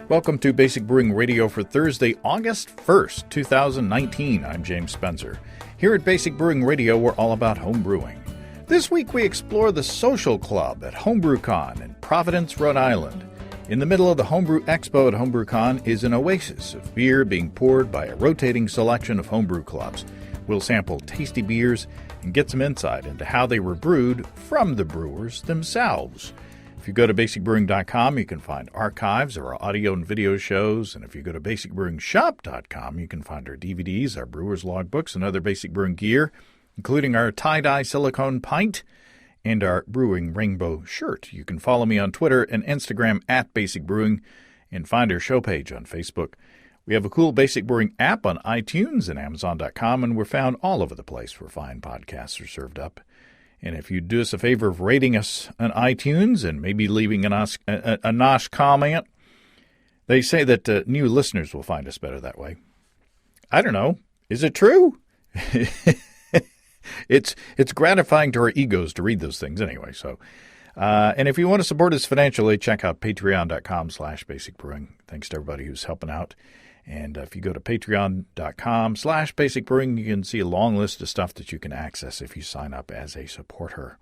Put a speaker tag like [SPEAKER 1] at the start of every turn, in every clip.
[SPEAKER 1] Welcome to Basic Brewing Radio for Thursday, August 1st, 2019. I'm James Spencer. Here at Basic Brewing Radio, we're all about home brewing. This week we explore the Social Club at HomebrewCon in Providence, Rhode Island. In the middle of the Homebrew Expo at HomebrewCon is an oasis of beer being poured by a rotating selection of homebrew clubs. We'll sample tasty beers and get some insight into how they were brewed from the brewers themselves. If you go to basicbrewing.com, you can find archives of our audio and video shows. And if you go to basicbrewingshop.com, you can find our DVDs, our brewer's logbooks, and other Basic Brewing gear, including our tie-dye silicone pint and our brewing rainbow shirt. You can follow me on Twitter and Instagram at Basic Brewing and find our show page on Facebook. We have a cool Basic Brewing app on iTunes and Amazon.com, and we're found all over the place where fine podcasts are served up. And if you do us a favor of rating us on iTunes and maybe leaving a nice comment, they say that new listeners will find us better that way. I don't know. Is it true? It's gratifying to our egos to read those things anyway. So, and if you want to support us financially, check out patreon.com/basicbrewing. Thanks to everybody who's helping out. And if you go to patreon.com/basicbrewing, you can see a long list of stuff that you can access if you sign up as a supporter.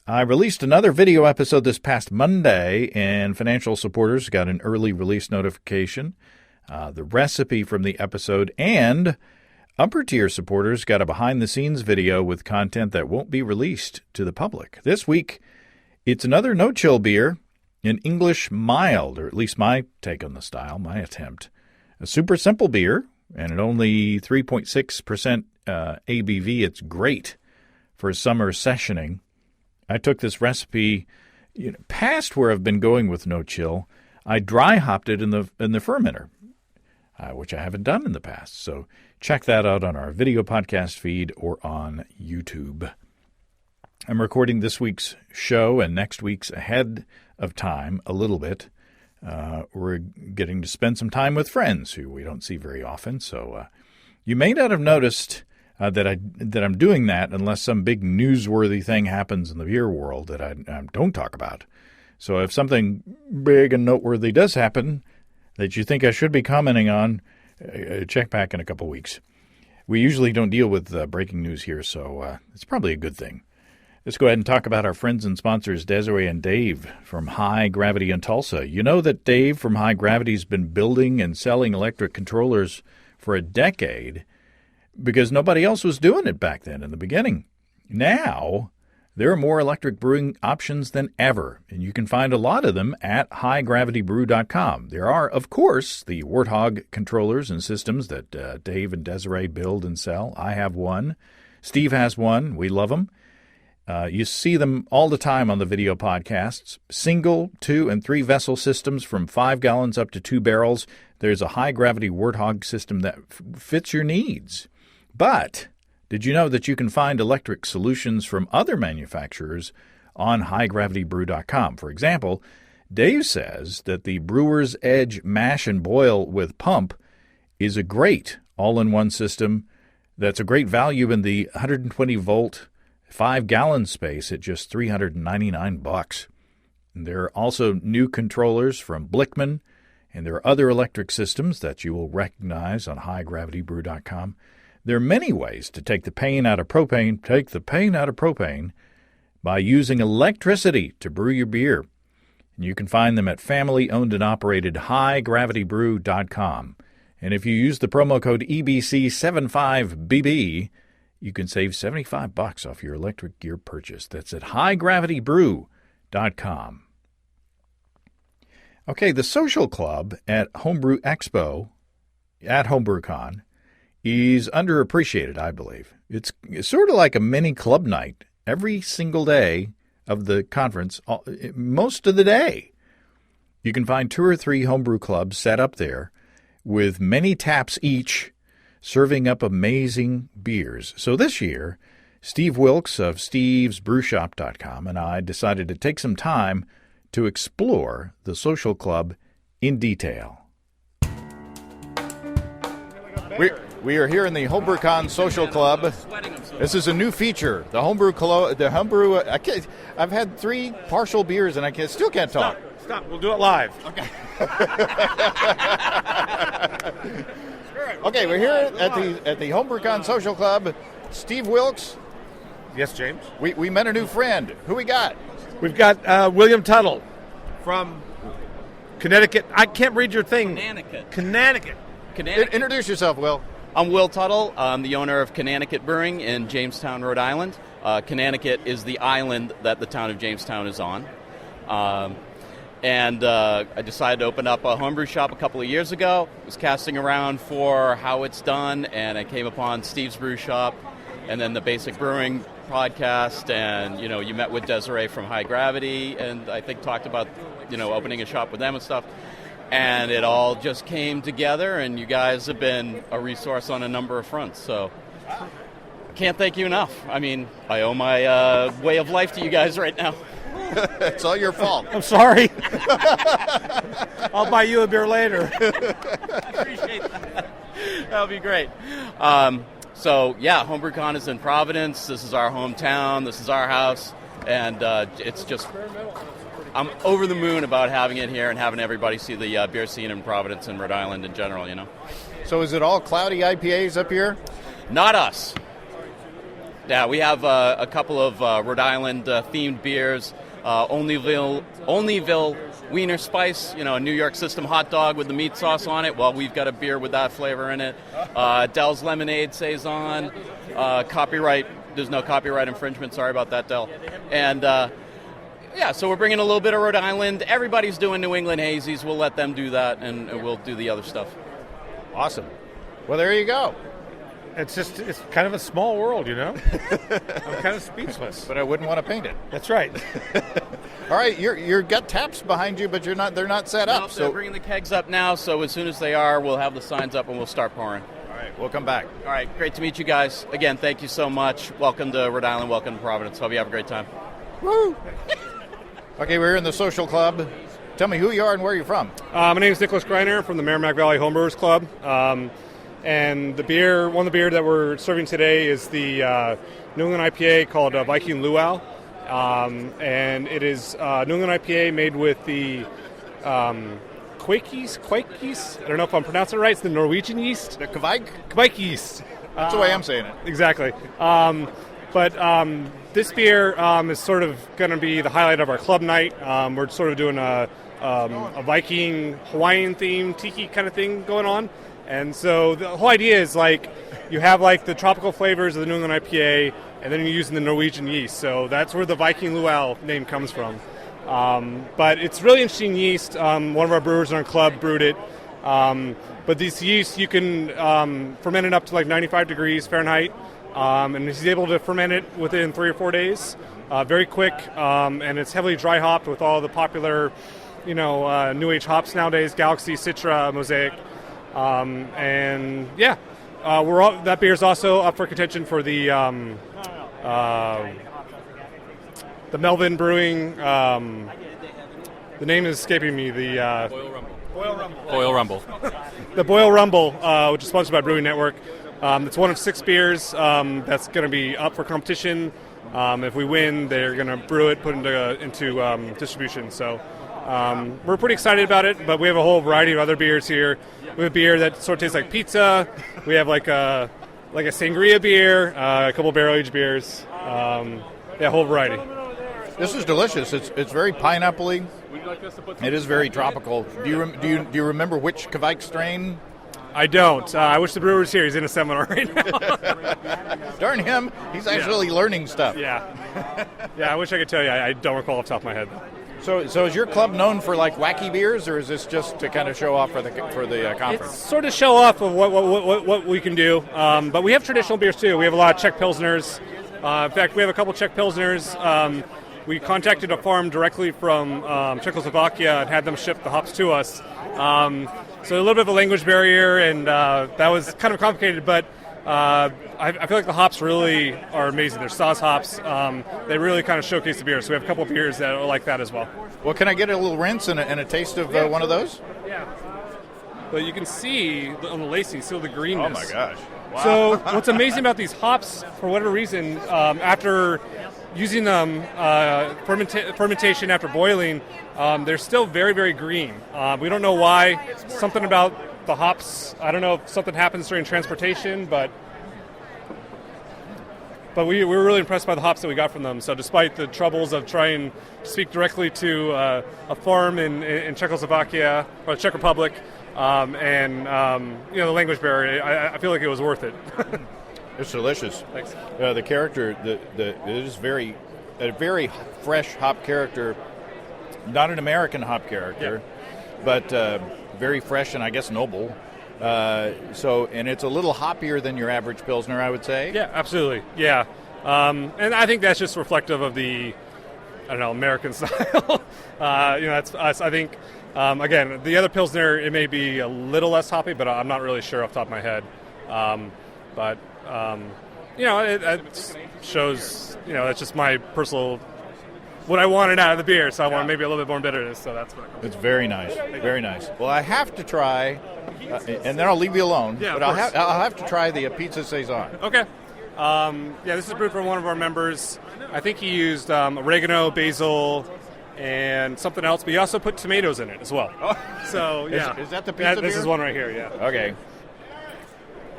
[SPEAKER 1] I released another video episode this past Monday, and financial supporters got an early release notification, the recipe from the episode, and upper-tier supporters got a behind-the-scenes video with content that won't be released to the public. This week, it's another no-chill beer, an English mild, or at least my take on the style, my attempt. A super simple beer, and at only 3.6% ABV, it's great for summer sessioning. I took this recipe past where I've been going with no-chill. I dry hopped it in the fermenter, which I haven't done in the past. So check that out on our video podcast feed or on YouTube. I'm recording this week's show and next week's ahead of time a little bit. We're getting to spend some time with friends who we don't see very often. So you may not have noticed that I'm doing that unless some big newsworthy thing happens in the beer world that I don't talk about. So if something big and noteworthy does happen that you think I should be commenting on, check back in a couple weeks. We usually don't deal with breaking news here, so it's probably a good thing. Let's go ahead and talk about our friends and sponsors, Desiree and Dave from High Gravity in Tulsa. You know that Dave from High Gravity has been building and selling electric controllers for a decade because nobody else was doing it back then in the beginning. Now, there are more electric brewing options than ever, and you can find a lot of them at highdgravitybrew.com. There are, of course, the Warthog controllers and systems that Dave and Desiree build and sell. I have one. Steve has one. We love them. You see them all the time on the video podcasts. Single, 2, and 3 vessel systems from 5 gallons up to 2 barrels. There's a high-gravity Warthog system that fits your needs. But did you know that you can find electric solutions from other manufacturers on highdgravitybrew.com? For example, Dave says that the Brewer's Edge Mash and Boil with Pump is a great all-in-one system that's a great value in the 120-volt 5-gallon space at just $399. And there are also new controllers from Blickman, and there are other electric systems that you will recognize on highdgravitybrew.com. There are many ways to take the pain out of propane. Take the pain out of propane by using electricity to brew your beer. And you can find them at family-owned and operated highdgravitybrew.com. And if you use the promo code EBC75BB, you can save $75 off your electric gear purchase. That's at highdgravitybrew.com. Okay, the Social Club at Homebrew Expo at HomebrewCon is underappreciated, I believe. It's sort of like a mini club night every single day of the conference, most of the day. You can find 2 or 3 homebrew clubs set up there with many taps each, serving up amazing beers. So this year, Steve Wilkes of stevesbrewshop.com and I decided to take some time to explore the Social Club in detail. We are here in the HomebrewCon Social Club This is a new feature. The homebrew. I've had 3 partial beers and still can't talk.
[SPEAKER 2] Stop. We'll do it live.
[SPEAKER 1] Okay. Okay, we're here at the HomebrewCon Social Club. Steve Wilkes.
[SPEAKER 2] Yes, James.
[SPEAKER 1] We met a new friend. Who we got?
[SPEAKER 2] We've got William Tuttle from Connecticut. I can't read your thing. Connecticut.
[SPEAKER 1] Introduce yourself, Will.
[SPEAKER 3] I'm Will Tuttle. I'm the owner of Connecticut Brewing in Jamestown, Rhode Island. Connecticut is the island that the town of Jamestown is on. And I decided to open up a homebrew shop a couple of years ago. Was casting around for how it's done, and I came upon Steve's Brew Shop and then the Basic Brewing podcast, and you met with Desiree from High Gravity, and I think talked about opening a shop with them and stuff. And it all just came together, and you guys have been a resource on a number of fronts. So I can't thank you enough. I mean, I owe my way of life to you guys right now.
[SPEAKER 1] It's all your fault.
[SPEAKER 2] I'm sorry. I'll buy you a beer later.
[SPEAKER 3] Appreciate that. That'll be great. So, HomebrewCon is in Providence. This is our hometown. This is our house. And it's just, I'm over the moon about having it here and having everybody see the beer scene in Providence and Rhode Island in general,
[SPEAKER 1] So is it all cloudy IPAs up here?
[SPEAKER 3] Not us. Yeah, we have a couple of Rhode Island themed beers. Onlyville Wiener Spice, a New York system hot dog with the meat sauce on it. Well, we've got a beer with that flavor in it. Dell's Lemonade Saison. Copyright. There's no copyright infringement. Sorry about that, Dell. And so we're bringing a little bit of Rhode Island. Everybody's doing New England hazies. We'll let them do that, and we'll do the other stuff.
[SPEAKER 1] Awesome. Well, there you go.
[SPEAKER 2] It's kind of a small world, I'm kind of speechless.
[SPEAKER 1] But I wouldn't want to paint it.
[SPEAKER 2] That's right.
[SPEAKER 1] All right, you're got taps behind you, but they're not set up.
[SPEAKER 3] So they're bringing the kegs up now, so as soon as they are, we'll have the signs up and we'll start pouring.
[SPEAKER 1] All right, we'll come back.
[SPEAKER 3] All right, great to meet you guys. Again, thank you so much. Welcome to Rhode Island, welcome to Providence. Hope you have a great time.
[SPEAKER 1] Woo! Okay, we're in the Social Club. Tell me who you are and where you're from.
[SPEAKER 4] My name is Nicholas Greiner from the Merrimack Valley Homebrewers Club. And one of the beer that we're serving today is the New England IPA called Viking Luau. And it is New England IPA made with the Quakeyeast. I don't know if I'm pronouncing it right. It's the Norwegian yeast.
[SPEAKER 1] The
[SPEAKER 4] Kvike yeast.
[SPEAKER 1] That's the way I'm saying it.
[SPEAKER 4] Exactly. But this beer is sort of going to be the highlight of our club night. We're sort of doing a Viking Hawaiian themed tiki kind of thing going on. And so the whole idea is you have the tropical flavors of the New England IPA, and then you're using the Norwegian yeast. So that's where the Viking Luau name comes from. But it's really interesting yeast. One of our brewers in our club brewed it. But this yeast, you can ferment it up to 95 degrees Fahrenheit. And he's able to ferment it within 3 or 4 days. Very quick. And it's heavily dry hopped with all the popular, new age hops nowadays: Galaxy, Citra, Mosaic. That beer is also up for contention for the Melvin Brewing. The name is escaping me. The
[SPEAKER 5] Boil Rumble.
[SPEAKER 4] The Boil Rumble, which is sponsored by Brewing Network. It's one of 6 beers that's going to be up for competition. If we win, they're going to brew it, put it into distribution. So we're pretty excited about it. But we have a whole variety of other beers here. We have a beer that sort of tastes like pizza. We have a sangria beer, a couple barrel-aged beers. A whole variety.
[SPEAKER 1] This is delicious. It's very pineapple-y. It is very tropical. Do you remember which Kvike strain?
[SPEAKER 4] I don't. I wish the brewer was here. He's in a seminar right now.
[SPEAKER 1] Darn him. He's actually learning stuff.
[SPEAKER 4] Yeah. I wish I could tell you. I don't recall off the top of my head.
[SPEAKER 1] So is your club known for wacky beers, or is this just to kind of show off for the conference?
[SPEAKER 4] It's sort of show off of what we can do. But we have traditional beers too. We have a lot of Czech Pilsners. In fact, we have a couple Czech Pilsners. We contacted a farm directly from Czechoslovakia and had them ship the hops to us. So a little bit of a language barrier, and that was kind of complicated, but I feel like the hops really are amazing. They're sauce hops. They really kind of showcase the beer. So we have a couple of beers that are like that as well.
[SPEAKER 1] Well, can I get a little rinse and a taste of one of those?
[SPEAKER 4] Yeah. But you can see on the lacing still the greenness.
[SPEAKER 1] Oh, my gosh.
[SPEAKER 4] So what's amazing about these hops, for whatever reason, after using them fermentation after boiling, they're still very, very green. We don't know why. Something about the hops. I don't know if something happens during transportation, but we were really impressed by the hops that we got from them. So despite the troubles of trying to speak directly to a farm in Czechoslovakia or the Czech Republic, and the language barrier, I feel like it was worth it.
[SPEAKER 1] It's delicious.
[SPEAKER 4] Thanks.
[SPEAKER 1] The character, it is a very fresh hop character, not an American hop character, but very fresh and I guess noble. And it's a little hoppier than your average Pilsner, I would say.
[SPEAKER 4] Yeah, absolutely. Yeah. And I think that's just reflective of the, American style. That's us. I think, again, the other Pilsner, it may be a little less hoppy, but I'm not really sure off the top of my head. It shows, it's just my personal, what I wanted out of the beer. So I want maybe a little bit more bitterness. So that's what
[SPEAKER 1] it's very nice. Very nice. Well, I have to try, and then I'll leave you alone.
[SPEAKER 4] Yeah,
[SPEAKER 1] but I'll have to try the Pizza Saison.
[SPEAKER 4] Okay. This is brewed from one of our members. I think he used oregano, basil, and something else, but he also put tomatoes in it as well. So, yeah.
[SPEAKER 1] Is that the pizza beer?
[SPEAKER 4] This is one right here, yeah.
[SPEAKER 1] Okay.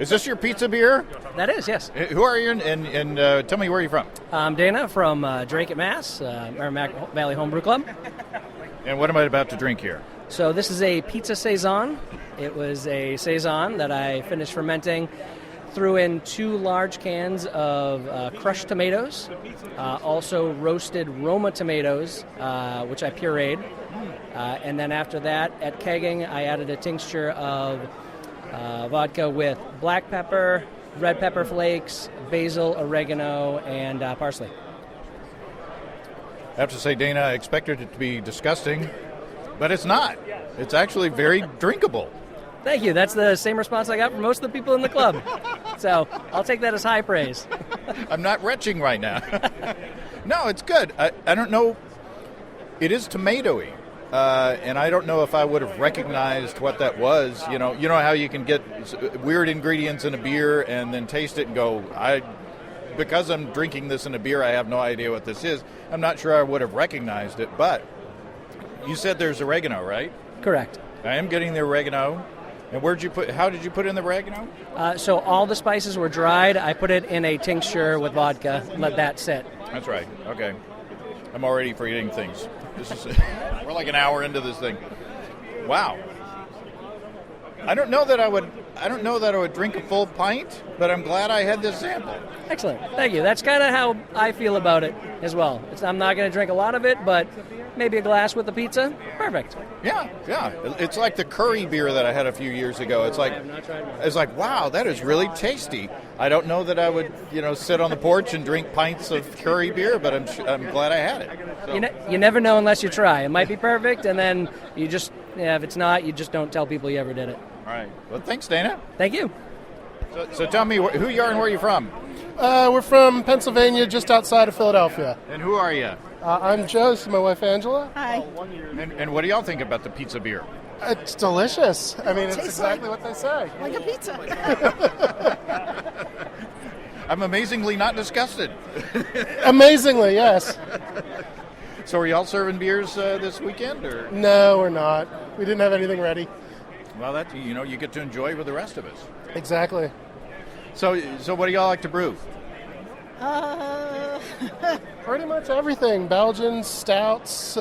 [SPEAKER 1] Is this your pizza beer?
[SPEAKER 6] That is, yes.
[SPEAKER 1] Who are you, and tell me where you're from?
[SPEAKER 6] I'm Dana from Drake at Mass, Merrimack Valley Homebrew Club.
[SPEAKER 1] And what am I about to drink here?
[SPEAKER 6] So this is a Pizza Saison. It was a Saison that I finished fermenting. Threw in 2 large cans of crushed tomatoes, also roasted Roma tomatoes, which I pureed. And then after that, at kegging, I added a tincture of vodka with black pepper, red pepper flakes, basil, oregano, and parsley.
[SPEAKER 1] I have to say, Dana, I expected it to be disgusting, but it's not. It's actually very drinkable.
[SPEAKER 6] Thank you. That's the same response I got from most of the people in the club. So I'll take that as high praise.
[SPEAKER 1] I'm not retching right now. No, it's good. I don't know. It is tomatoey. And I don't know if I would have recognized what that was. You know how you can get weird ingredients in a beer and then taste it and go, because I'm drinking this in a beer, I have no idea what this is. I'm not sure I would have recognized it. But you said there's oregano, right?
[SPEAKER 6] Correct.
[SPEAKER 1] I am getting the oregano. And how did you put in the oregano?
[SPEAKER 6] So all the spices were dried. I put it in a tincture with vodka, let that sit.
[SPEAKER 1] That's right. Okay. I'm already forgetting things. We're like an hour into this thing. Wow. I don't know that I would drink a full pint, but I'm glad I had this sample.
[SPEAKER 6] Excellent. Thank you. That's kind of how I feel about it as well. I'm not going to drink a lot of it, but maybe a glass with the pizza. Perfect.
[SPEAKER 1] Yeah. It's like the curry beer that I had a few years ago. It's like, wow, that is really tasty. I don't know that I would, sit on the porch and drink pints of curry beer, but I'm glad I had it. So.
[SPEAKER 6] You never know unless you try. It might be perfect, and then you just, if it's not, you just don't tell people you ever did it.
[SPEAKER 1] All right. Well, thanks, Dana.
[SPEAKER 6] Thank you.
[SPEAKER 1] So tell me, who you are and where you're from?
[SPEAKER 7] We're from Pennsylvania, just outside of Philadelphia.
[SPEAKER 1] And who are you?
[SPEAKER 7] I'm Joe, this is my wife Angela.
[SPEAKER 8] Hi.
[SPEAKER 1] And what do y'all think about the pizza beer?
[SPEAKER 7] It's delicious. I mean, it's exactly what they say.
[SPEAKER 8] Like a pizza.
[SPEAKER 1] I'm amazingly not disgusted.
[SPEAKER 7] Amazingly, yes.
[SPEAKER 1] So are y'all serving beers this weekend? Or?
[SPEAKER 7] No, we're not. We didn't have anything ready.
[SPEAKER 1] Well, that you get to enjoy with the rest of us.
[SPEAKER 7] Exactly.
[SPEAKER 1] So what do y'all like to brew?
[SPEAKER 7] Pretty much everything. Belgians, stouts,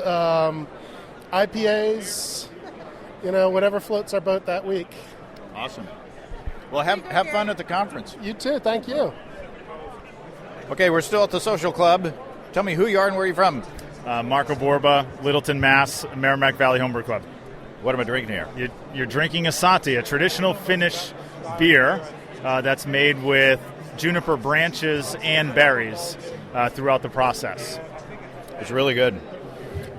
[SPEAKER 7] IPAs, whatever floats our boat that week.
[SPEAKER 1] Awesome. Well, have fun at the conference.
[SPEAKER 7] You too. Thank you.
[SPEAKER 1] Okay, we're still at the social club. Tell me who you are and where you're from.
[SPEAKER 9] Marco Borba, Littleton, Mass., Merrimack Valley Homebrew Club.
[SPEAKER 1] What am I drinking here?
[SPEAKER 9] You're drinking a Sati, a traditional Finnish beer that's made with juniper branches and berries throughout the process.
[SPEAKER 1] It's really good.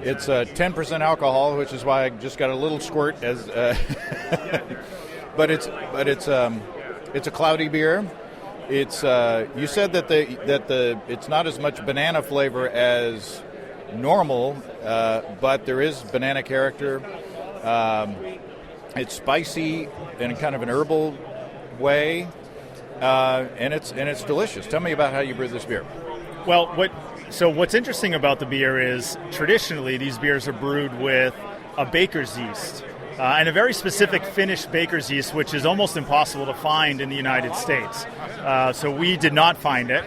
[SPEAKER 1] It's 10% alcohol, which is why I just got a little squirt. But it's a cloudy beer. It's you said that it's not as much banana flavor as normal, but there is banana character. It's spicy in kind of an herbal way. and it's delicious. Tell me about how you brew this beer.
[SPEAKER 9] Well, what's interesting about the beer is traditionally these beers are brewed with a baker's yeast, and a very specific Finnish baker's yeast, which is almost impossible to find in the United States. So we did not find it.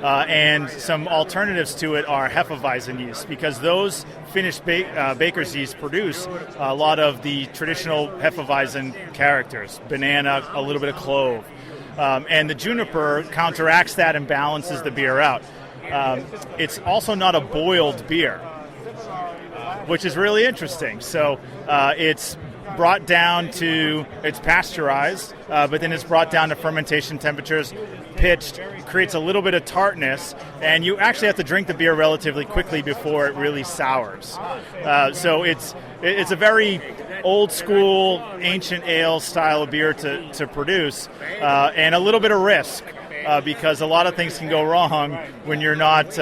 [SPEAKER 9] And some alternatives to it are Hefeweizen yeast, because those Finnish baker's yeast produce a lot of the traditional Hefeweizen characters, banana, a little bit of clove. And the juniper counteracts that and balances the beer out. It's also not a boiled beer, which is really interesting. So it's brought down to, it's pasteurized, but then it's brought down to fermentation temperatures, pitched, creates a little bit of tartness, and you actually have to drink the beer relatively quickly before it really sours. So it's a very old school, ancient ale style of beer to produce, and a little bit of risk, because a lot of things can go wrong when you're not,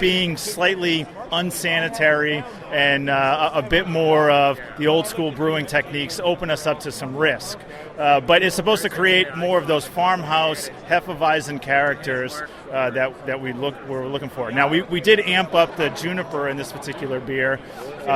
[SPEAKER 9] being slightly unsanitary, and a bit more of the old school brewing techniques open us up to some risk. But it's supposed to create more of those farmhouse Hefeweizen characters that we're looking for. Now, we did amp up the juniper in this particular beer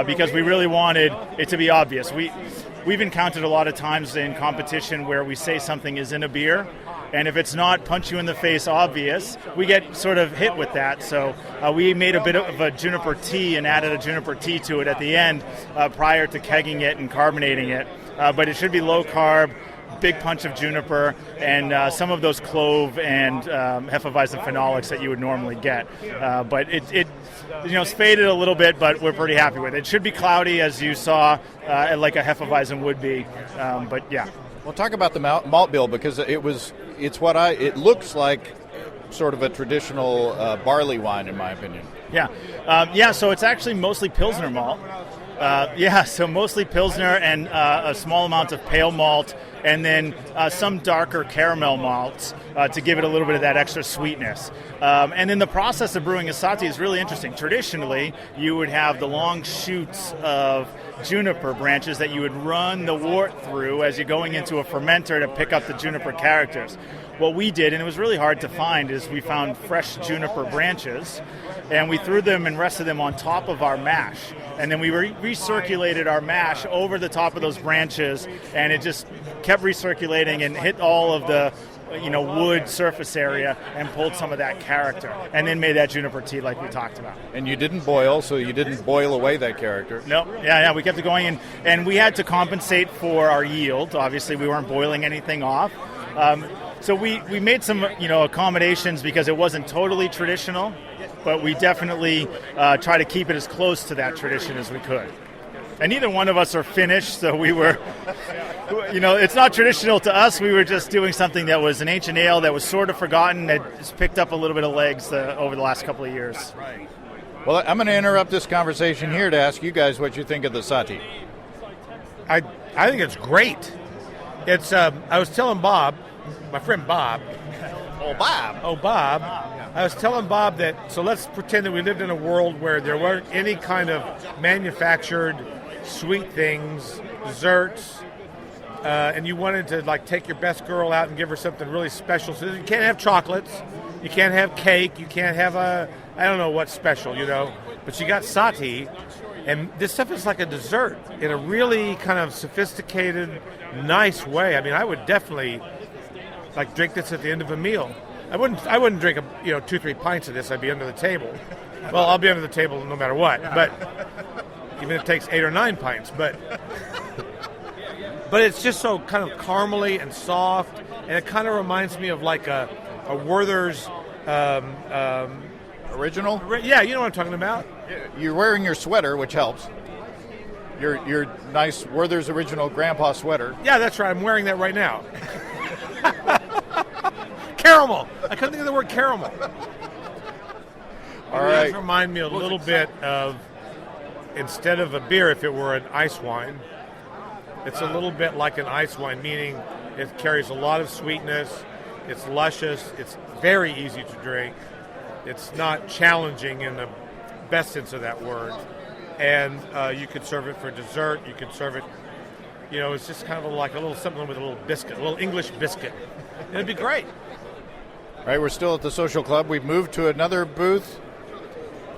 [SPEAKER 9] because we really wanted it to be obvious. We've encountered a lot of times in competition where we say something is in a beer, and if it's not punch you in the face obvious, we get sort of hit with that. So we made a bit of a juniper tea and added a juniper tea to it at the end prior to kegging it and carbonating it. But it should be low carb, big punch of juniper, and some of those clove and Hefeweizen phenolics that you would normally get. But it's faded a little bit, but we're pretty happy with it. It should be cloudy, as you saw, like a Hefeweizen would be. But yeah.
[SPEAKER 1] Well, talk about the malt bill, because it looks like sort of a traditional barley wine, in my opinion.
[SPEAKER 9] Yeah. So it's actually mostly Pilsner malt. So mostly Pilsner and a small amount of pale malt, and then some darker caramel malts to give it a little bit of that extra sweetness. And then the process of brewing a sati is really interesting. Traditionally, you would have the long shoots of juniper branches that you would run the wort through as you're going into a fermenter to pick up the juniper characters. What we did, and it was really hard to find, is we found fresh juniper branches, and we threw them and rested them on top of our mash. And then we recirculated our mash over the top of those branches, and it just kept recirculating and hit all of the wood surface area and pulled some of that character, and then made that juniper tea like we talked about.
[SPEAKER 1] And you didn't boil, so you didn't boil away that character.
[SPEAKER 9] No, yeah, we kept it going, and we had to compensate for our yield. Obviously, we weren't boiling anything off. So we made some accommodations because it wasn't totally traditional, but we definitely try to keep it as close to that tradition as we could. And neither one of us are Finnish, so we were, it's not traditional to us. We were just doing something that was an ancient ale that was sort of forgotten, that has picked up a little bit of legs over the last couple of years.
[SPEAKER 1] Right. Well, I'm going to interrupt this conversation here to ask you guys what you think of the sati.
[SPEAKER 2] I think it's great. It's I was telling Bob, my friend Bob. Bob. I was telling Bob that, so let's pretend that we lived in a world where there weren't any kind of manufactured sweet things, desserts, and you wanted to take your best girl out and give her something really special. So you can't have chocolates, you can't have cake, you can't have I don't know what's special, but you got sati, and this stuff is like a dessert in a really kind of sophisticated, nice way. I mean, I would definitely drink this at the end of a meal. I wouldn't drink 2-3 pints of this. I'd be under the table. Well, I'll be under the table no matter what. But even if it takes 8 or 9 pints. But it's just so kind of caramely and soft, and it kind of reminds me of like a Werther's
[SPEAKER 1] original.
[SPEAKER 2] Yeah, you know what I'm talking about.
[SPEAKER 1] You're wearing your sweater, which helps. Your nice Werther's original grandpa sweater.
[SPEAKER 2] Yeah, that's right. I'm wearing that right now. Caramel. I couldn't think of the word caramel.
[SPEAKER 1] All right.
[SPEAKER 2] It does remind me a little bit of, instead of a beer, if it were an ice wine, it's a little bit like an ice wine, meaning it carries a lot of sweetness, it's luscious, it's very easy to drink, it's not challenging in the best sense of that word, and you could serve it for dessert, you could serve it, it's just kind of like a little something with a little biscuit, a little English biscuit. It'd be great.
[SPEAKER 1] All right, we're still at the social club. We've moved to another booth.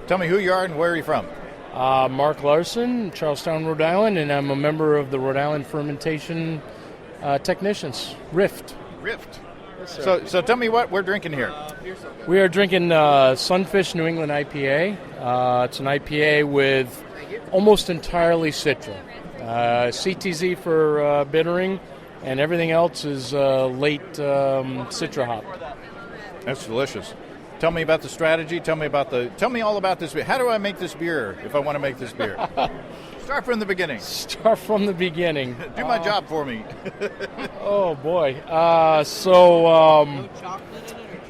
[SPEAKER 1] Tell me who you are and where are you from?
[SPEAKER 8] Mark Larson, Charlestown, Rhode Island, and I'm a member of the Rhode Island Fermentation Technicians, RIFT.
[SPEAKER 1] Rift. So tell me what we're drinking here.
[SPEAKER 8] We are drinking Sunfish New England IPA. It's an IPA with almost entirely Citra. CTZ for bittering, and everything else is late Citra hop.
[SPEAKER 1] That's delicious. Tell me about the strategy. Tell me all about this beer. How do I make this beer if I want to make this beer? Start from the beginning.
[SPEAKER 8] Start from the beginning.
[SPEAKER 1] Do my job for me.
[SPEAKER 8] Oh, boy.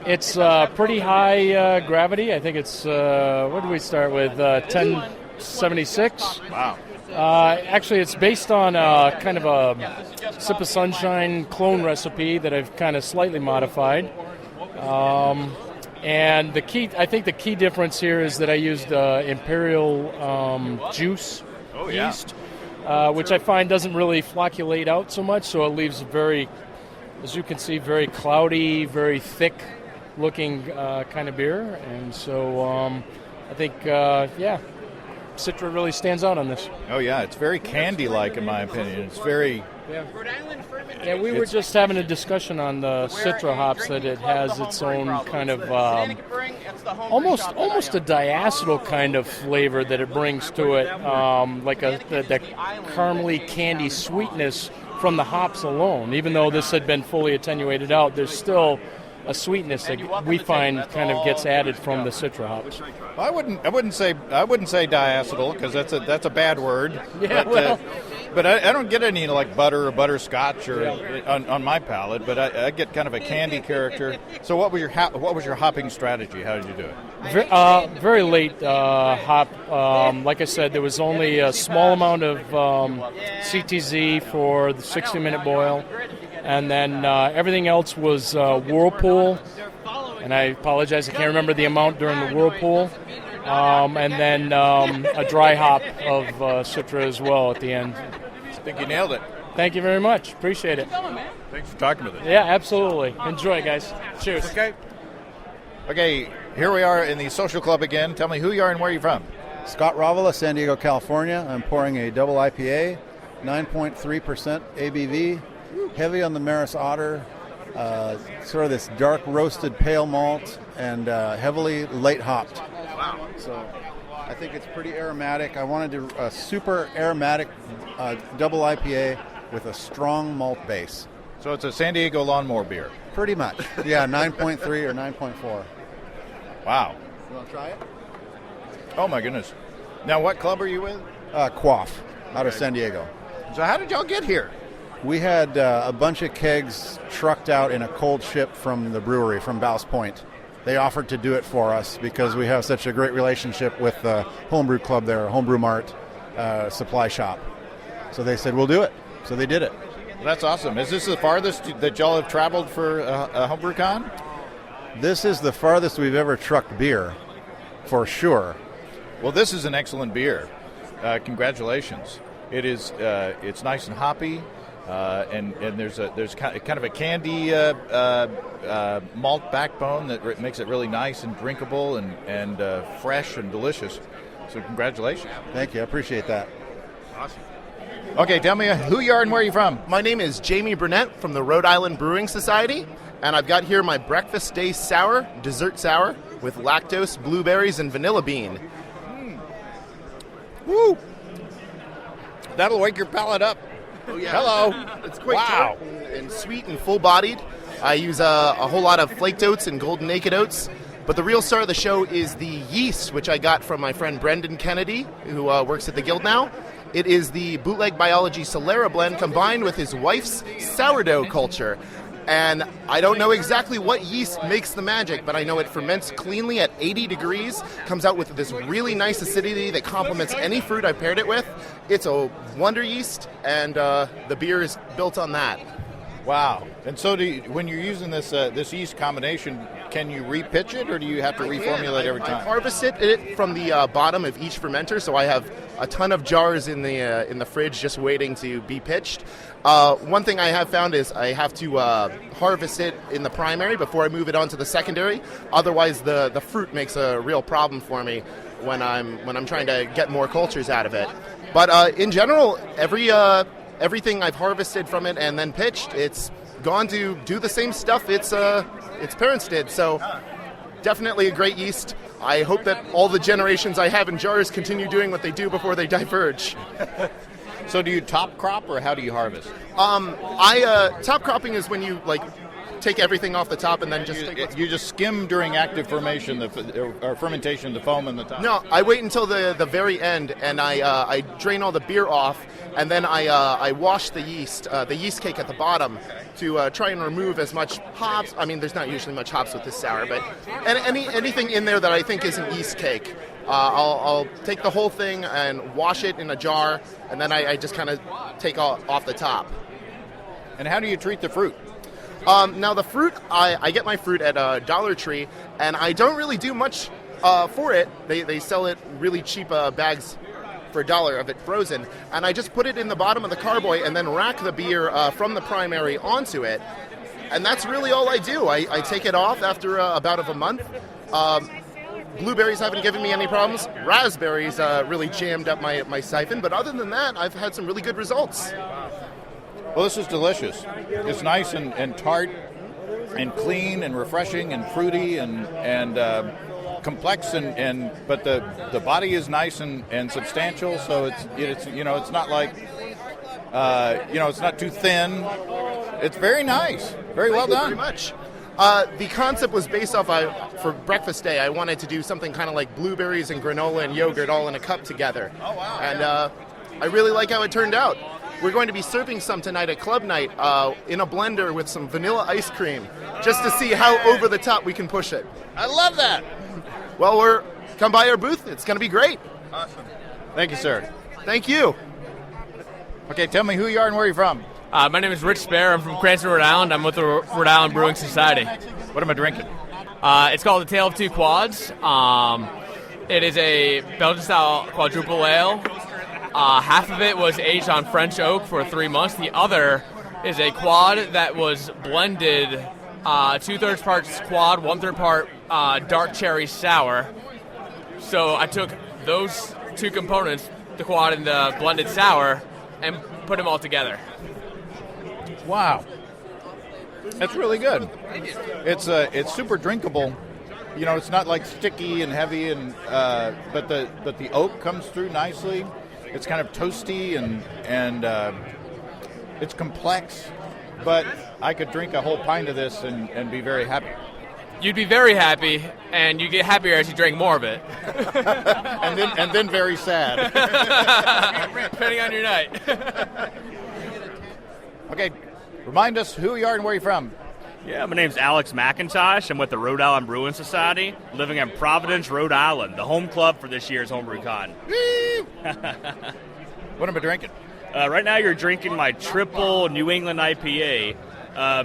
[SPEAKER 8] It's pretty high gravity. I think it's, what did we start with? 1076.
[SPEAKER 1] Wow.
[SPEAKER 8] Actually, it's based on kind of a Sip of Sunshine clone recipe that I've kind of slightly modified. And the key difference here is that I used Imperial juice yeast, which I find doesn't really flocculate out so much, so it leaves very, as you can see, very cloudy, very thick looking kind of beer. And so I think, Citra really stands out on this.
[SPEAKER 1] Oh, yeah, it's very candy-like in my opinion. It's very...
[SPEAKER 8] Yeah, we were just having a discussion on the Citra hops that it has its own kind of almost a diacetyl kind of flavor that it brings to it, like the caramely candy sweetness from the hops alone. Even though this had been fully attenuated out, there's still a sweetness that we find kind of gets added from the Citra hops.
[SPEAKER 1] I wouldn't say diacetyl because that's a bad word.
[SPEAKER 8] Yeah,
[SPEAKER 1] but I don't get any like butter or butterscotch or on my palate. But I get kind of a candy character. So what was your hopping strategy? How did you do it?
[SPEAKER 8] Very late hop. Like I said, there was only a small amount of CTZ for the 60-minute boil, and then everything else was Whirlpool. And I apologize, I can't remember the amount during the Whirlpool. And then a dry hop of Citra as well at the end.
[SPEAKER 1] I think you nailed it.
[SPEAKER 8] Thank you very much. Appreciate it.
[SPEAKER 1] Thanks for talking with us.
[SPEAKER 8] Yeah, absolutely. Enjoy, guys. Cheers.
[SPEAKER 1] Okay, here we are in the social club again. Tell me who you are and where you're from.
[SPEAKER 10] Scott Ravela, San Diego, California. I'm pouring a double IPA, 9.3% ABV, heavy on the Maris Otter, sort of this dark roasted pale malt, and heavily late hopped.
[SPEAKER 1] Wow.
[SPEAKER 10] So I think it's pretty aromatic. I wanted a super aromatic double IPA with a strong malt base.
[SPEAKER 1] So it's a San Diego lawnmower beer.
[SPEAKER 10] Pretty much. Yeah, 9.3 or 9.4.
[SPEAKER 1] Wow.
[SPEAKER 10] You want to try it?
[SPEAKER 1] Oh, my goodness. Now, what club are you with?
[SPEAKER 10] Quaff, out of San Diego.
[SPEAKER 1] So how did y'all get here?
[SPEAKER 10] We had a bunch of kegs trucked out in a cold ship from the brewery, from Ballast Point. They offered to do it for us because we have such a great relationship with the Homebrew Club there, Homebrew Mart supply shop. So they said, we'll do it. So they did it.
[SPEAKER 1] Well, that's awesome. Is this the farthest that y'all have traveled for a Homebrew Con?
[SPEAKER 10] This is the farthest we've ever trucked beer, for sure.
[SPEAKER 1] Well, this is an excellent beer. Congratulations. It is. It's nice and hoppy. And there's kind of a candy malt backbone that makes it really nice and drinkable and fresh and delicious. So congratulations.
[SPEAKER 10] Thank you. I appreciate that.
[SPEAKER 1] Awesome. Okay, tell me who you are and where you're from.
[SPEAKER 11] My name is Jamie Burnett from the Rhode Island Brewing Society, and I've got here my breakfast day sour, dessert sour, with lactose, blueberries, and vanilla bean.
[SPEAKER 1] Woo! That'll wake your palate up.
[SPEAKER 11] Oh, yeah.
[SPEAKER 1] Hello.
[SPEAKER 11] It's quite tart and sweet and full-bodied. I use a whole lot of flaked oats and golden naked oats. But the real star of the show is the yeast, which I got from my friend Brendan Kennedy, who works at the Guild now. It is the Bootleg Biology Solera blend combined with his wife's sourdough culture. And I don't know exactly what yeast makes the magic, but I know it ferments cleanly at 80 degrees, comes out with this really nice acidity that complements any fruit I paired it with. It's a wonder yeast, and the beer is built on that.
[SPEAKER 1] Wow. And so when you're using this yeast combination, can you repitch it, or do you have to reformulate every
[SPEAKER 11] I
[SPEAKER 1] time?
[SPEAKER 11] harvest it from the bottom of each fermenter, so I have a ton of jars in the fridge just waiting to be pitched. One thing I have found is I have to harvest it in the primary before I move it on to the secondary. Otherwise, the fruit makes a real problem for me when I'm trying to get more cultures out of it. But in general, everything I've harvested from it and then pitched, it's gone to do the same stuff its parents did. So definitely a great yeast. I hope that all the generations I have in jars continue doing what they do before they diverge.
[SPEAKER 1] So do you top crop, or how do you harvest?
[SPEAKER 11] Top cropping is when you take everything off the top and then
[SPEAKER 1] You just skim during active fermentation, fermentation, the foam in the top.
[SPEAKER 11] No, I wait until the very end, and I drain all the beer off, and then I wash the yeast cake at the bottom to try and remove as much hops. I mean, there's not usually much hops with this sour, but anything in there that I think isn't yeast cake, I'll take the whole thing and wash it in a jar, and then I just kind of take off the top.
[SPEAKER 1] And how do you treat the fruit?
[SPEAKER 11] Now the fruit, I get my fruit at Dollar Tree, and I don't really do much for it. They sell it really cheap bags for $1 of it frozen, and I just put it in the bottom of the carboy and then rack the beer from the primary onto it, and that's really all I do. I take it off after about a month. Blueberries haven't given me any problems. Raspberries really jammed up my siphon, but other than that, I've had some really good results.
[SPEAKER 1] Well, this is delicious. It's nice and tart and clean and refreshing and fruity and complex but the body is nice and substantial. So it's not like it's not too thin. It's very nice. Very well done.
[SPEAKER 11] Very much. The concept was based off for breakfast day. I wanted to do something kind of like blueberries and granola and yogurt all in a cup together. Oh wow! And I really like how it turned out. We're going to be serving some tonight at club night in a blender with some vanilla ice cream, just to see how over the top we can push it.
[SPEAKER 1] I love that.
[SPEAKER 11] Well, come by our booth. It's going to be great.
[SPEAKER 1] Awesome. Thank you, sir.
[SPEAKER 11] Thank you.
[SPEAKER 1] Okay, tell me who you are and where you're from.
[SPEAKER 12] My name is Rich Spare. I'm from Cranston, Rhode Island. I'm with the Rhode Island Brewing Society.
[SPEAKER 1] What am I drinking?
[SPEAKER 12] It's called the Tale of Two Quads. It is a Belgian-style quadruple ale. Half of it was aged on French oak for 3 months. The other is a quad that was blended 2/3 parts quad, 1/3 part dark cherry sour. So I took those two components, the quad and the blended sour, and put them all together.
[SPEAKER 1] Wow. That's really good. It's super drinkable. It's not like sticky and heavy, but the oak comes through nicely. It's kind of toasty and it's complex, but I could drink a whole pint of this and be very happy.
[SPEAKER 12] You'd be very happy, and you get happier as you drink more of it.
[SPEAKER 1] and then very sad.
[SPEAKER 12] Depending on your night.
[SPEAKER 1] Okay, remind us who you are and where you're from.
[SPEAKER 13] Yeah, my name's Alex McIntosh. I'm with the Rhode Island Brewing Society, living in Providence, Rhode Island, the home club for this year's Homebrew Con.
[SPEAKER 1] What am I drinking?
[SPEAKER 13] Right now you're drinking my triple New England IPA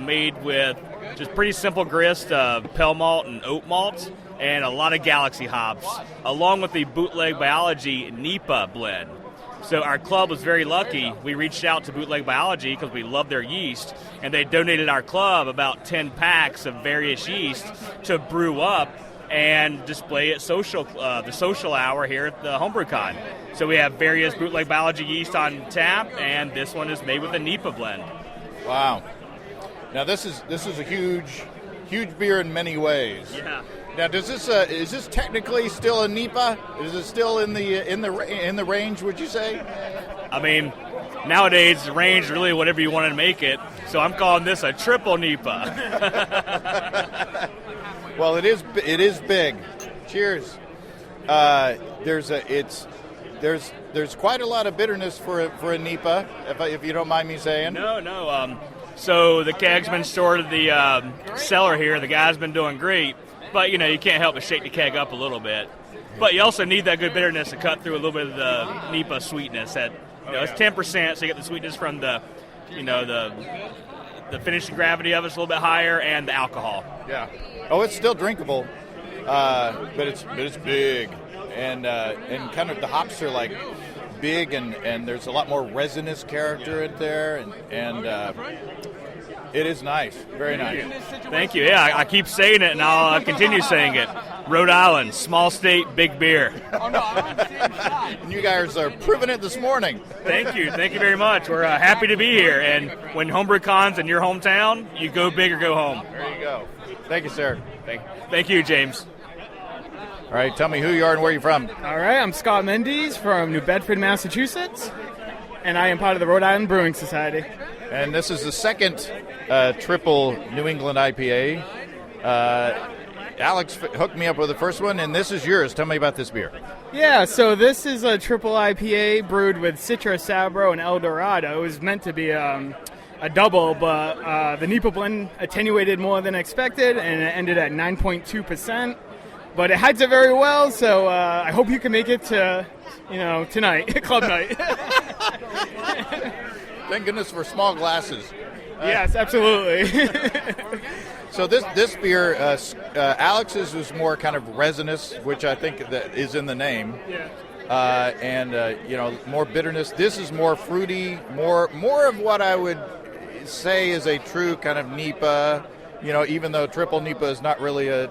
[SPEAKER 13] made with just pretty simple grist of pale malt and oat malt and a lot of Galaxy hops, along with the Bootleg Biology NEPA blend. So our club was very lucky. We reached out to Bootleg Biology because we love their yeast, and they donated our club about 10 packs of various yeast to brew up and display at the social hour here at the HomebrewCon. So we have various Bootleg Biology yeast on tap, and this one is made with a NEPA blend.
[SPEAKER 1] Wow! Now this is a huge beer in many ways.
[SPEAKER 13] Yeah.
[SPEAKER 1] Now, is this technically still a NEPA? Is it still in the range? Would you say?
[SPEAKER 13] I mean, nowadays the range is really whatever you want to make it. So I'm calling this a triple NEPA.
[SPEAKER 1] Well, it is big. Cheers. There's quite a lot of bitterness for a NEPA, if you don't mind me saying.
[SPEAKER 13] No. So the keg's been stored at the cellar here. The guy's been doing great. But, you can't help but shake the keg up a little bit. But you also need that good bitterness to cut through a little bit of the NEPA sweetness. It's 10%, so you get the sweetness from the The finishing gravity of it's a little bit higher, and the alcohol.
[SPEAKER 1] Yeah. Oh, it's still drinkable, but it's big, and kind of the hops are like big, and there's a lot more resinous character in there, and it is nice, very nice.
[SPEAKER 13] Thank you. Yeah, I keep saying it, and I'll continue saying it. Rhode Island, small state, big beer.
[SPEAKER 1] And you guys are proving it this morning.
[SPEAKER 13] Thank you very much. We're happy to be here, and when HomebrewCon's in your hometown, you go big or go home.
[SPEAKER 1] There you go. Thank you, sir.
[SPEAKER 13] Thank you, James.
[SPEAKER 1] All right, tell me who you are and where you're from.
[SPEAKER 14] All right, I'm Scott Mendes from New Bedford, Massachusetts, and I am part of the Rhode Island Brewing Society.
[SPEAKER 1] And this is the second triple New England IPA. Alex hooked me up with the first one, and this is yours. Tell me about this beer.
[SPEAKER 14] Yeah, so this is a triple IPA brewed with Citra, Sabro, and El Dorado. It was meant to be a double, but the NEPA blend attenuated more than expected, and it ended at 9.2%. But it hides it very well, so I hope you can make it to, tonight, club night.
[SPEAKER 1] Thank goodness for small glasses.
[SPEAKER 14] Yes, absolutely.
[SPEAKER 1] So this beer, Alex's was more kind of resinous, which I think that is in the name.
[SPEAKER 14] Yeah.
[SPEAKER 1] And more bitterness. This is more fruity, more of what I would say is a true kind of NEPA. Even though triple NEPA is not really a,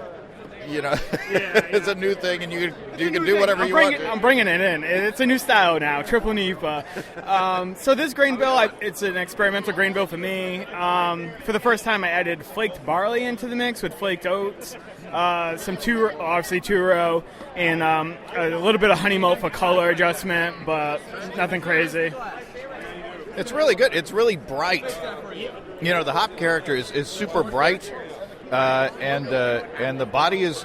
[SPEAKER 1] it's a new thing, and you can do whatever you want.
[SPEAKER 14] I'm bringing it in. It's a new style now, triple NEPA. So this grain bill, it's an experimental grain bill for me. For the first time, I added flaked barley into the mix with flaked oats, some two-row, and a little bit of honey malt for color adjustment, but nothing crazy.
[SPEAKER 1] It's really good. It's really bright. The hop character is super bright. And the body is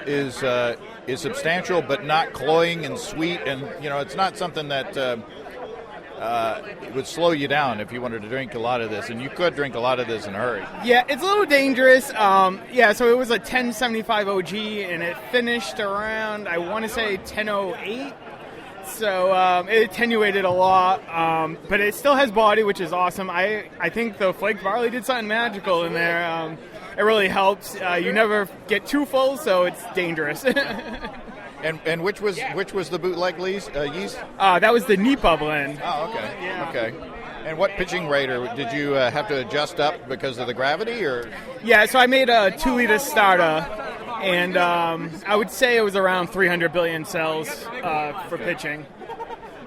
[SPEAKER 1] substantial, but not cloying and sweet, and it's not something that it would slow you down if you wanted to drink a lot of this, and you could drink a lot of this in a hurry.
[SPEAKER 14] Yeah, it's a little dangerous. So it was a 1075 OG, and it finished around, I want to say, 1008. So it attenuated a lot, but it still has body, which is awesome. I think the flaked barley did something magical in there. It really helps. You never get too full, so it's dangerous.
[SPEAKER 1] And which was the bootleg yeast?
[SPEAKER 14] That was the NEPA blend.
[SPEAKER 1] Oh, okay.
[SPEAKER 14] Yeah.
[SPEAKER 1] Okay. And what pitching rate, or did you have to adjust up because of the gravity, or?
[SPEAKER 14] Yeah, so I made a 2-liter starter, and I would say it was around 300 billion cells for pitching.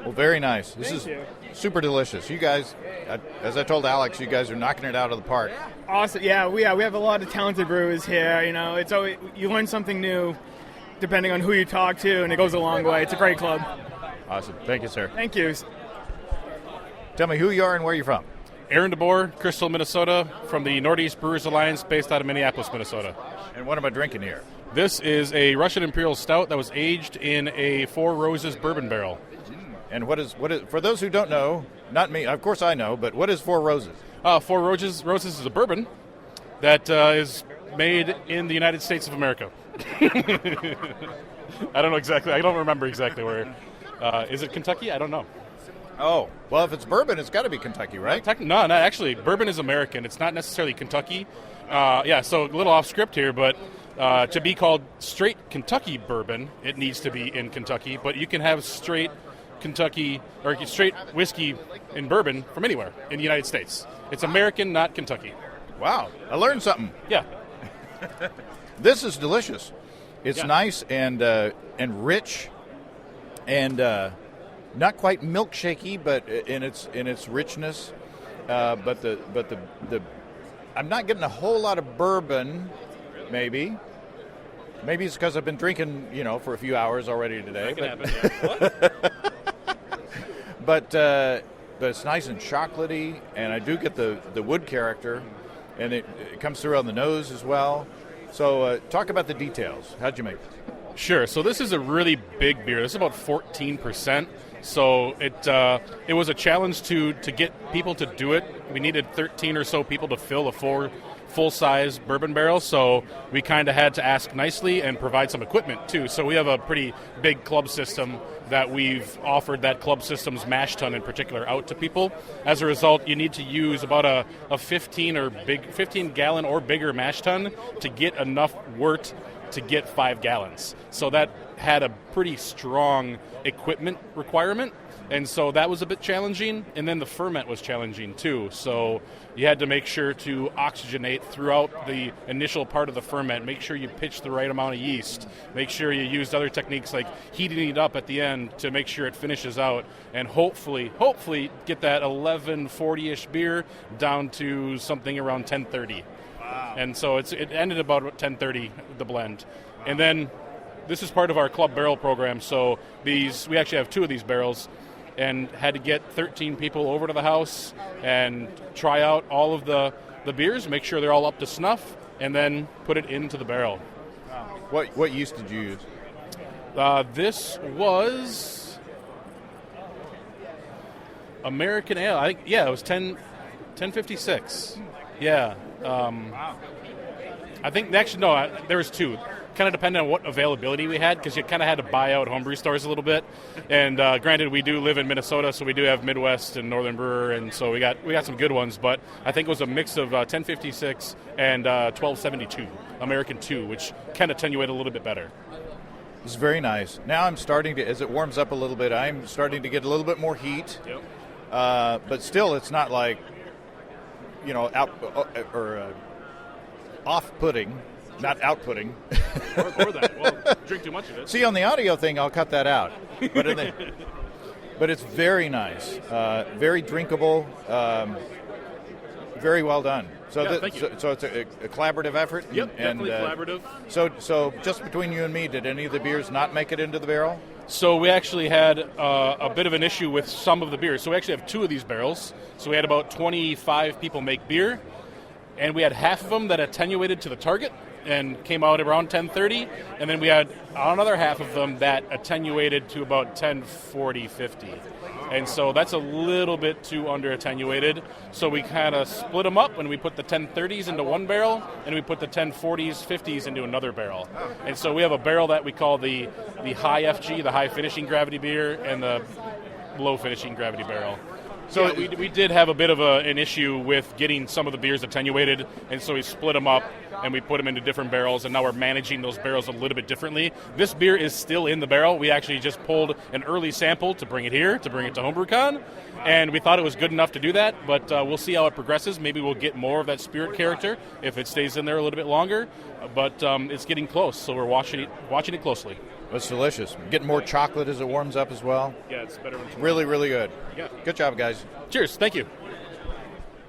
[SPEAKER 1] Well, very nice. This is super delicious. You guys, as I told Alex, you guys are knocking it out of the park.
[SPEAKER 14] Awesome. Yeah, we have a lot of talented brewers here. It's always, you learn something new depending on who you talk to, and it goes a long way. It's a great club.
[SPEAKER 1] Awesome. Thank you, sir.
[SPEAKER 14] Thank you.
[SPEAKER 1] Tell me who you are and where you're from.
[SPEAKER 5] Aaron DeBoer, Crystal, Minnesota, from the Northeast Brewers Alliance, based out of Minneapolis, Minnesota.
[SPEAKER 1] And what am I drinking here?
[SPEAKER 5] This is a Russian Imperial Stout that was aged in a Four Roses bourbon barrel.
[SPEAKER 1] And what is for those who don't know, not me, of course I know, but what is Four Roses?
[SPEAKER 5] Four Roses is a bourbon that is made in the United States of America. I don't know exactly. I don't remember exactly where. Is it Kentucky? I don't know.
[SPEAKER 1] Oh, well, if it's bourbon, it's got to be Kentucky, right?
[SPEAKER 5] No, actually, bourbon is American. It's not necessarily Kentucky. So a little off script here, but to be called straight Kentucky bourbon, it needs to be in Kentucky. But you can have straight Kentucky or straight whiskey in bourbon from anywhere in the United States. It's American, not Kentucky.
[SPEAKER 1] Wow, I learned something.
[SPEAKER 5] Yeah.
[SPEAKER 1] This is delicious. It's nice and rich, and not quite milkshakey, but in its richness. But the I'm not getting a whole lot of bourbon. Maybe it's because I've been drinking, for a few hours already today. But it's nice and chocolatey, and I do get the wood character, and it comes through on the nose as well. So talk about the details. How'd you make it?
[SPEAKER 5] Sure. So this is a really big beer. This is about 14%. So it was a challenge to get people to do it. We needed 13 or so people to fill a full-size bourbon barrel, so we kind of had to ask nicely and provide some equipment too. So we have a pretty big club system that we've offered that Club Systems mash tun in particular out to people. As a result, you need to use about a 15 gallon or bigger mash tun to get enough wort to get 5 gallons. So that had a pretty strong equipment requirement, and so that was a bit challenging. And then the ferment was challenging too. So you had to make sure to oxygenate throughout the initial part of the ferment, make sure you pitch the right amount of yeast, make sure you used other techniques like heating it up at the end to make sure it finishes out, and hopefully get that 1140-ish beer down to something around 1030. Wow. And so it ended about 1030, the blend. Wow. And then this is part of our club barrel program, so we actually have 2 of these barrels, and had to get 13 people over to the house and try out all of the beers, make sure they're all up to snuff, and then put it into the barrel.
[SPEAKER 1] Wow. What yeast did you use?
[SPEAKER 5] This was American Ale. I think, it was 1056. Yeah. Wow. I think, actually, no, there was 2. Kind of depended on what availability we had, because you kind of had to buy out homebrew stores a little bit. And granted, we do live in Minnesota, so we do have Midwest and Northern Brewer, and so we got some good ones. But I think it was a mix of 1056 and 1272 American 2, which can attenuate a little bit better.
[SPEAKER 1] It's very nice. Now I'm starting to, as it warms up a little bit, I'm starting to get a little bit more heat.
[SPEAKER 5] Yep.
[SPEAKER 1] But still, it's not like, out or off-putting. Not outputting.
[SPEAKER 5] or that. Well, drink too much of it.
[SPEAKER 1] See, on the audio thing, I'll cut that out. But it's very nice. Very drinkable. Very well done. So,
[SPEAKER 5] thank you.
[SPEAKER 1] So it's a collaborative effort?
[SPEAKER 5] Yep, definitely collaborative.
[SPEAKER 1] So just between you and me, did any of the beers not make it into the barrel?
[SPEAKER 5] So we actually had a bit of an issue with some of the beers. So we actually have 2 of these barrels. So we had about 25 people make beer, and we had half of them that attenuated to the target and came out around 1030, and then we had another half of them that attenuated to about 1040, 50. And so that's a little bit too under attenuated. So we kind of split them up, and we put the 1030s into one barrel, and we put the 1040s, 50s into another barrel. And so we have a barrel that we call the high FG, the high finishing gravity beer, and the low finishing gravity barrel. So we did have a bit of an issue with getting some of the beers attenuated, and so we split them up and we put them into different barrels, and now we're managing those barrels a little bit differently. This beer is still in the barrel. We actually just pulled an early sample to bring it here, to bring it to HomebrewCon, and we thought it was good enough to do that, but we'll see how it progresses. Maybe we'll get more of that spirit character if it stays in there a little bit longer, but it's getting close, so we're watching it closely.
[SPEAKER 1] It's delicious. Getting more chocolate as it warms up as well.
[SPEAKER 5] Yeah, it's better.
[SPEAKER 1] Really, really good.
[SPEAKER 5] Yeah.
[SPEAKER 1] Good job, guys.
[SPEAKER 5] Cheers. Thank you.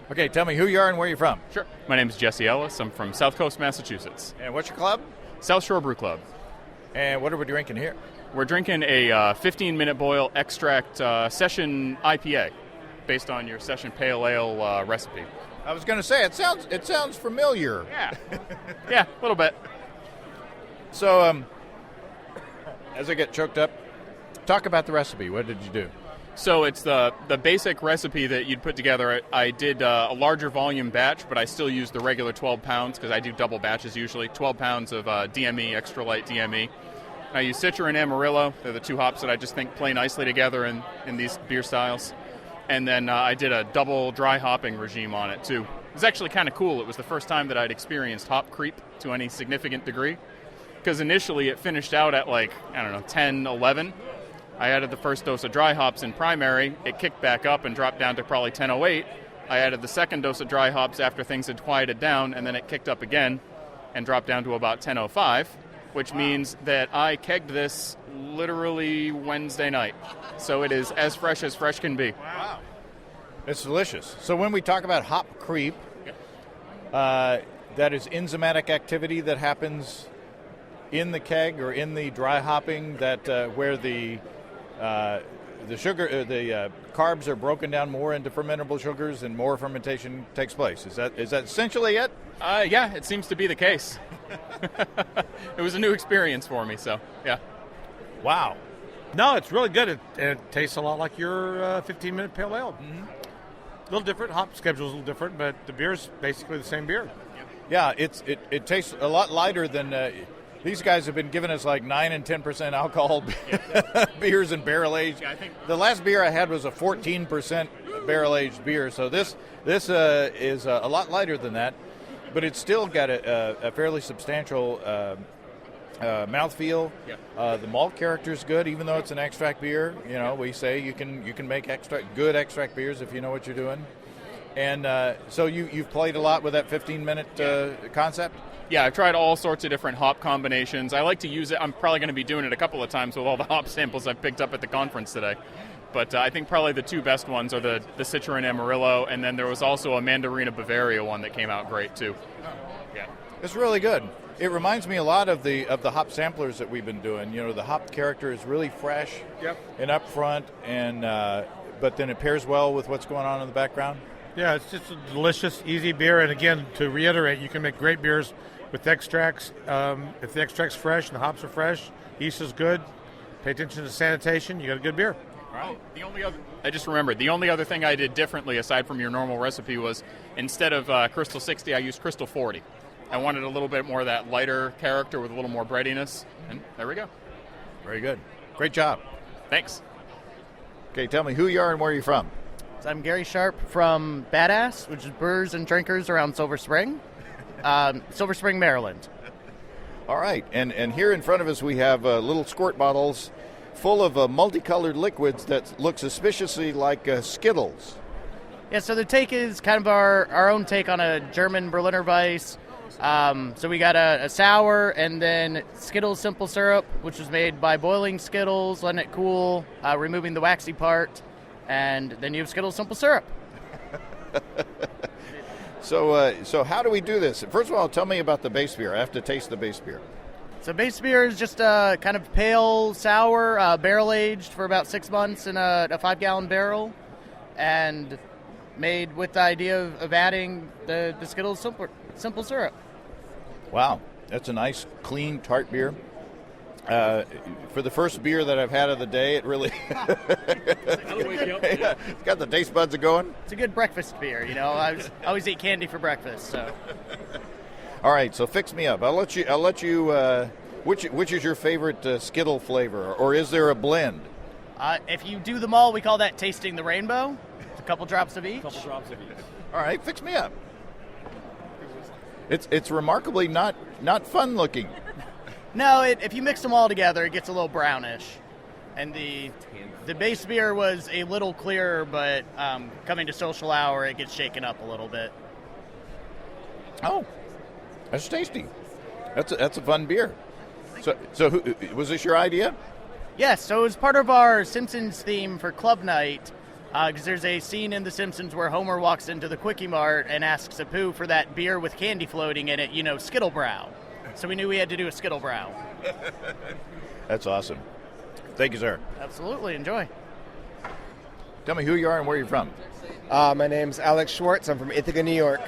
[SPEAKER 1] Okay, tell me who you are and where you're from.
[SPEAKER 15] Sure. My name is Jesse Ellis. I'm from South Coast, Massachusetts.
[SPEAKER 1] And what's your club?
[SPEAKER 15] South Shore Brew Club.
[SPEAKER 1] And what are we drinking here?
[SPEAKER 15] We're drinking a 15-minute boil extract session IPA based on your session pale ale recipe.
[SPEAKER 1] I was going to say, it sounds familiar.
[SPEAKER 15] Yeah. Yeah, a little bit.
[SPEAKER 1] So, as I get choked up, talk about the recipe. What did you do?
[SPEAKER 15] So it's the basic recipe that you'd put together. I did a larger volume batch, but I still use the regular 12 pounds because I do double batches usually. 12 pounds of DME, extra light DME. I use Citra and Amarillo. They're the 2 hops that I just think play nicely together in these beer styles. And then I did a double dry hopping regime on it too. It was actually kind of cool. It was the first time that I'd experienced hop creep to any significant degree. Because initially it finished out at 10, 11. I added the first dose of dry hops in primary. It kicked back up and dropped down to probably 10:08. I added the second dose of dry hops after things had quieted down, and then it kicked up again and dropped down to about 10:05, which means that I kegged this literally Wednesday night. So it is as fresh can be.
[SPEAKER 1] Wow. It's delicious. So when we talk about hop creep, that is enzymatic activity that happens in the keg or in the dry hopping that where the sugar, the carbs are broken down more into fermentable sugars and more fermentation takes place. Is that essentially it?
[SPEAKER 15] Yeah, it seems to be the case. It was a new experience for me, so yeah.
[SPEAKER 2] Wow. No, it's really good. It tastes a lot like your 15-minute pale ale.
[SPEAKER 1] Mm-hmm.
[SPEAKER 2] A little different. Hop schedule's a little different, but the beer's basically the same beer.
[SPEAKER 1] Yeah, it tastes a lot lighter than... these guys have been giving us 9 and 10% alcohol beers and barrel aged.
[SPEAKER 15] Yeah, I think
[SPEAKER 1] the last beer I had was a 14% barrel aged beer, so this is a lot lighter than that, but it's still got a fairly substantial mouthfeel.
[SPEAKER 15] Yeah.
[SPEAKER 1] The malt character is good, even though it's an extract beer. You know, we say you can make good extract beers if you know what you're doing. And so you've played a lot with that 15-minute concept?
[SPEAKER 15] Yeah, I've tried all sorts of different hop combinations. I like to use it. I'm probably going to be doing it a couple of times with all the hop samples I've picked up at the conference today. But I think probably the two best ones are the Citroen Amarillo, and then there was also a Mandarina Bavaria one that came out great too. Yeah,
[SPEAKER 1] it's really good. It reminds me a lot of the hop samplers that we've been doing. You know, the hop character is really fresh and upfront, and but then it pairs well with what's going on in the background.
[SPEAKER 2] Yeah, it's just a delicious, easy beer. And again, to reiterate, you can make great beers with extracts. If the extract's fresh and the hops are fresh, yeast is good. Pay attention to sanitation. You got a good beer.
[SPEAKER 15] Right. I just remembered, the only other thing I did differently aside from your normal recipe was instead of Crystal 60, I used Crystal 40. I wanted a little bit more of that lighter character with a little more breadiness, and there we go.
[SPEAKER 1] Very good. Great job.
[SPEAKER 15] Thanks.
[SPEAKER 1] Okay, tell me who you are and where you're from.
[SPEAKER 16] So I'm Gary Sharp from Badass, which is brewers and drinkers around Silver Spring, Maryland.
[SPEAKER 1] All right, and here in front of us we have little squirt bottles full of multicolored liquids that look suspiciously like Skittles.
[SPEAKER 16] Yeah, so the take is kind of our own take on a German Berliner Weiss. So we got a sour and then Skittles simple syrup, which was made by boiling Skittles, letting it cool, removing the waxy part, and then you have Skittles simple syrup.
[SPEAKER 1] So how do we do this? First of all, tell me about the base beer. I have to taste the base beer.
[SPEAKER 16] So base beer is just a kind of pale sour, barrel-aged for about 6 months in a 5-gallon barrel, and made with the idea of adding the Skittles simple syrup.
[SPEAKER 1] Wow, that's a nice, clean, tart beer. For the first beer that I've had of the day, it really it's got the taste buds going.
[SPEAKER 16] It's a good breakfast beer, you know. I always eat candy for breakfast, so.
[SPEAKER 1] All right, so fix me up. I'll let you. Which is your favorite Skittle flavor, or is there a blend?
[SPEAKER 16] If you do them all, we call that tasting the rainbow. It's a couple drops of each.
[SPEAKER 1] All right, fix me up. It's remarkably not fun looking.
[SPEAKER 16] No, if you mix them all together, it gets a little brownish. And the base beer was a little clearer, but coming to social hour, it gets shaken up a little bit.
[SPEAKER 1] Oh, that's tasty. That's a fun beer. So who, was this your idea?
[SPEAKER 16] Yes, so it was part of our Simpsons theme for Club Night, because there's a scene in The Simpsons where Homer walks into the Quickie Mart and asks Apu for that beer with candy floating in it, you know, Skittle Brow. So we knew we had to do a Skittle Brow.
[SPEAKER 1] That's awesome. Thank you, sir.
[SPEAKER 16] Absolutely. Enjoy.
[SPEAKER 1] Tell me who you are and where you're from.
[SPEAKER 17] My name's Alex Schwartz. I'm from Ithaca, New York.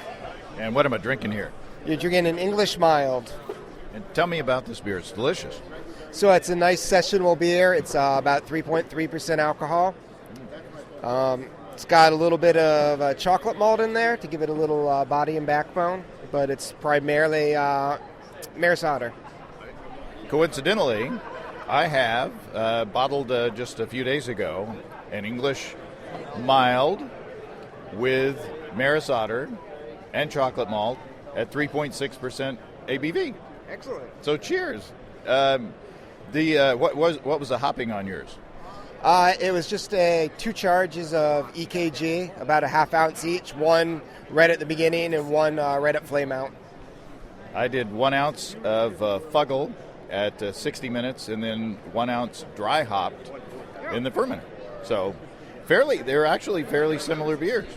[SPEAKER 1] And what am I drinking here?
[SPEAKER 17] You're drinking an English mild.
[SPEAKER 1] And tell me about this beer. It's delicious.
[SPEAKER 17] So it's a nice sessionable beer. It's about 3.3% alcohol. It's got a little bit of chocolate malt in there to give it a little body and backbone, but it's primarily Maris Otter.
[SPEAKER 1] Coincidentally, I have bottled just a few days ago an English mild with Maris Otter and chocolate malt at 3.6% ABV.
[SPEAKER 17] Excellent.
[SPEAKER 1] So cheers. What was the hopping on yours?
[SPEAKER 17] It was just 2 charges of EKG, about a half ounce each, one right at the beginning and one right at flame out.
[SPEAKER 1] I did 1 ounce of Fuggle at 60 minutes and then 1 ounce dry hopped in the fermenter. So they're actually fairly similar beers.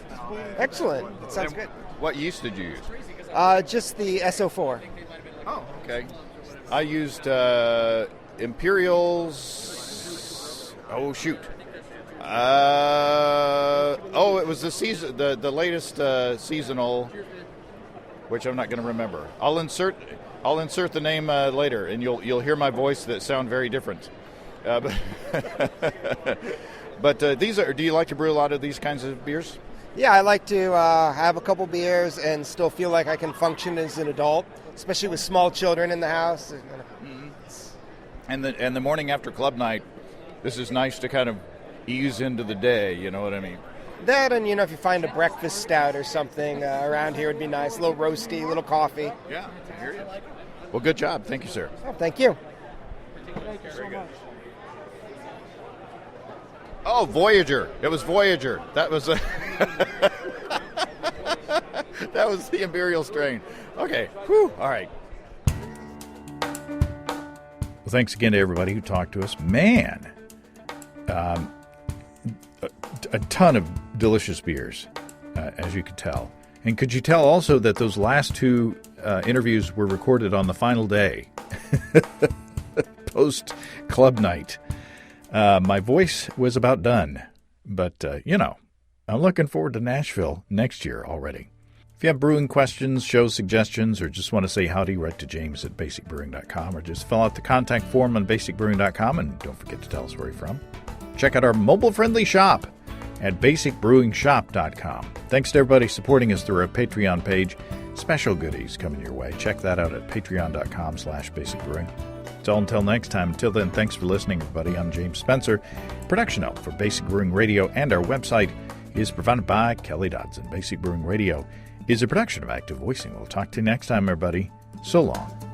[SPEAKER 17] Excellent. That sounds good.
[SPEAKER 1] What yeast did you use?
[SPEAKER 17] Just the SO4.
[SPEAKER 1] Oh, okay. I used Imperials. Oh, shoot. It was the latest seasonal, which I'm not going to remember. I'll insert the name later, and you'll hear my voice that sound very different. But these are. Do you like to brew a lot of these kinds of beers?
[SPEAKER 17] Yeah, I like to have a couple beers and still feel like I can function as an adult, especially with small children in the house.
[SPEAKER 1] And the morning after club night, This is nice to kind of ease into the day, you know what I mean?
[SPEAKER 17] That and, if you find a breakfast stout or something around here would be nice. A little roasty, a little coffee.
[SPEAKER 1] Yeah, I hear you. Well, good job. Thank you, sir.
[SPEAKER 17] Oh, thank you.
[SPEAKER 14] Thank you so much.
[SPEAKER 1] Oh, Voyager. It was Voyager. That was that was the Imperial strain. Okay. Whew. All right. Well, thanks again to everybody who talked to us. Man, a ton of delicious beers, as you could tell. And could you tell also that those last two interviews were recorded on the final day, post club night? My voice was about done, but, I'm looking forward to Nashville next year already. If you have brewing questions, show suggestions, or just want to say howdy, write to James at basicbrewing.com, or just fill out the contact form on basicbrewing.com, and don't forget to tell us where you're from. Check out our mobile-friendly shop at basicbrewingshop.com. Thanks to everybody supporting us through our Patreon page. Special goodies coming your way. Check that out at patreon.com/basicbrewing. It's all until next time. Until then, thanks for listening, everybody. I'm James Spencer. Production help for Basic Brewing Radio and our website is provided by Kelly Dodson. Basic Brewing Radio is a production of Active Voicing. We'll talk to you next time, everybody. So long.